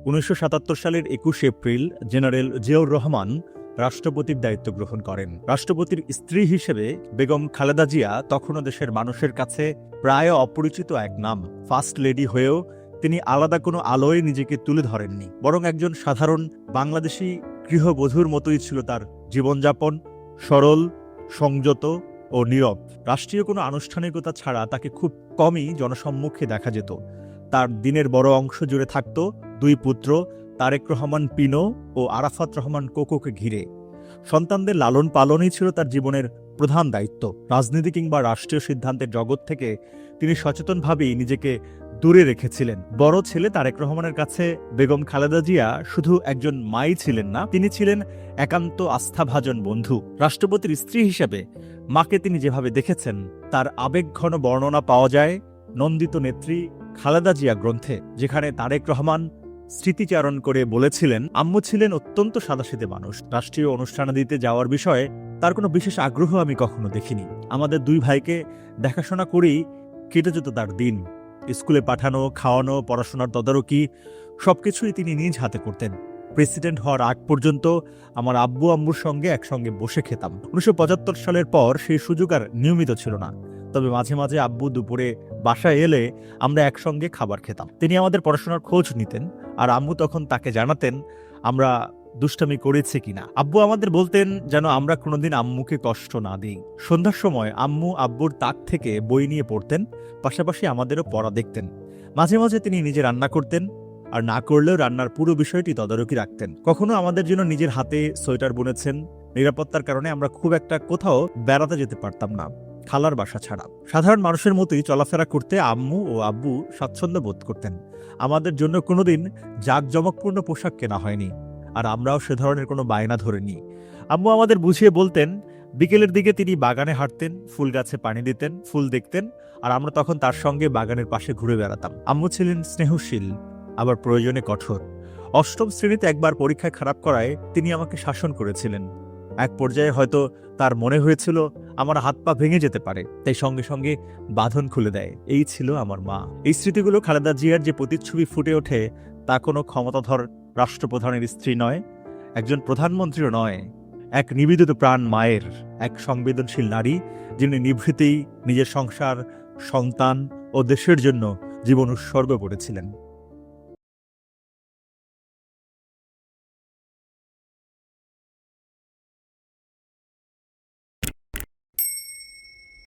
1977 সালের 21 April general Ziaur Rahman রাষ্ট্রপতির দায়িত্ব গ্রহণ করেন। রাষ্ট্রপতির স্ত্রী হিসেবে বেগম খালেদা জিয়া তখনও দেশের মানুষের কাছে প্রায় অপরিচিত এক নাম। ফার্স্ট লেডি হয়েও তিনি আলাদা কোনো আলোয় নিজেকে তুলে ধরেননি, বরং একজন সাধারণ বাংলাদেশি গৃহবধূর মতোই ছিল তার জীবনযাপন, সরল, সংযত ও নীরব। রাষ্ট্রীয় কোনো আনুষ্ঠানিকতা ছাড়া তাকে খুব কমই জনসম্মুখে দেখা যেত। তার দিনের বড় অংশ জুড়ে থাকত দুই পুত্র তারেক রহমান পিনো ও আরাফাত রহমান কোকোকে ঘিরে। সন্তানদের লালন পালনই ছিল তার জীবনের প্রধান দায়িত্ব। রাজনীতি কিংবা রাষ্ট্রীয় সিদ্ধান্তের জগৎ থেকে তিনি সচেতনভাবেই নিজেকে দূরে রেখেছিলেন। বড় ছেলে তারেক রহমানের কাছে বেগম খালেদা জিয়া শুধু একজন মাই ছিলেন না, তিনি ছিলেন একান্ত আস্থাভাজন বন্ধু। রাষ্ট্রপতির স্ত্রী হিসেবে মাকে তিনি যেভাবে দেখেছেন তার আবেগঘন বর্ণনা পাওয়া যায় নন্দিত নেত্রী খালেদা জিয়া গ্রন্থে, যেখানে তারেক রহমান স্মৃতিচারণ করে বলেছিলেন, আম্মু ছিলেন অত্যন্ত সাদাসিধে মানুষ। রাষ্ট্রীয় অনুষ্ঠানাদিতে যাওয়ার বিষয়ে তার কোনো বিশেষ আগ্রহ আমি কখনো দেখিনি। আমাদের দুই ভাইকে দেখাশোনা করেই কেটে যেত তার দিন। স্কুলে পাঠানো, খাওয়ানো, পড়াশোনার তদারকি সবকিছুই তিনি নিজ হাতে করতেন। প্রেসিডেন্ট হওয়ার আগ পর্যন্ত আমার আব্বু আম্মুর সঙ্গে একসঙ্গে বসে খেতাম। 1975 সালের পর সেই সুযোগ আর নিয়মিত ছিল না, তবে মাঝে মাঝে আব্বু দুপুরে বাসায় এলে আমরা একসঙ্গে খাবার খেতাম। তিনি আমাদের পড়াশোনার খোঁজ নিতেন আর আম্মু তখন তাকে জানাতেন আমরা দুষ্টামি করেছি কিনা। আব্বু আমাদের বলতেন যেন আমরা কোনোদিন আম্মুকে কষ্ট না দিই। সন্ধ্যার সময় আম্মু আব্বুর তাক থেকে বই নিয়ে পড়তেন, পাশাপাশি আমাদেরও পড়া দেখতেন। মাঝে মাঝে তিনি নিজে রান্না করতেন, আর না করলেও রান্নার পুরো বিষয়টি তদারকি রাখতেন। কখনো আমাদের জন্য নিজের হাতে সোয়েটার বুনেছেন। নিরাপত্তার কারণে আমরা খুব একটা কোথাও বেড়াতে যেতে পারতাম না, খালার বাসা ছাড়া। সাধারণ মানুষের মতোই চলাফেরা করতে আম্মু ও আব্বু স্বাচ্ছন্দ্য বোধ করতেন। আমাদের জন্য কোনোদিন জাঁকজমকপূর্ণ পোশাক কেনা হয়নি, আর আমরাও সে ধরনের কোনো বায়না ধরিনি। আম্মু আমাদের বুঝিয়ে বলতেন, বিকেলের দিকে তিনি বাগানে হাঁটতেন, ফুল গাছে পানি দিতেন, ফুল দেখতেন, আর আমরা তখন তার সঙ্গে বাগানের পাশে ঘুরে বেড়াতাম। আম্মু ছিলেন স্নেহশীল, আবার প্রয়োজনে কঠোর। অষ্টম শ্রেণীতে একবার পরীক্ষায় খারাপ করায় তিনি আমাকে শাসন করেছিলেন। এক পর্যায়ে হয়তো তার মনে হয়েছিল আমার হাত পা ভেঙে যেতে পারে, তাই সঙ্গে সঙ্গে বাঁধন খুলে দেয়। এই ছিল আমার মা। এই স্মৃতিগুলো খালেদা জিয়ার যে প্রতিচ্ছবি ফুটে ওঠে তা কোনো ক্ষমতাধর রাষ্ট্রপ্রধানের স্ত্রী নয়, একজন প্রধানমন্ত্রীও নয়, এক নিবেদিত প্রাণ মায়ের, এক সংবেদনশীল নারী, যিনি নিভৃতেই নিজের সংসার, সন্তান ও দেশের জন্য জীবন উৎসর্গ করেছিলেন।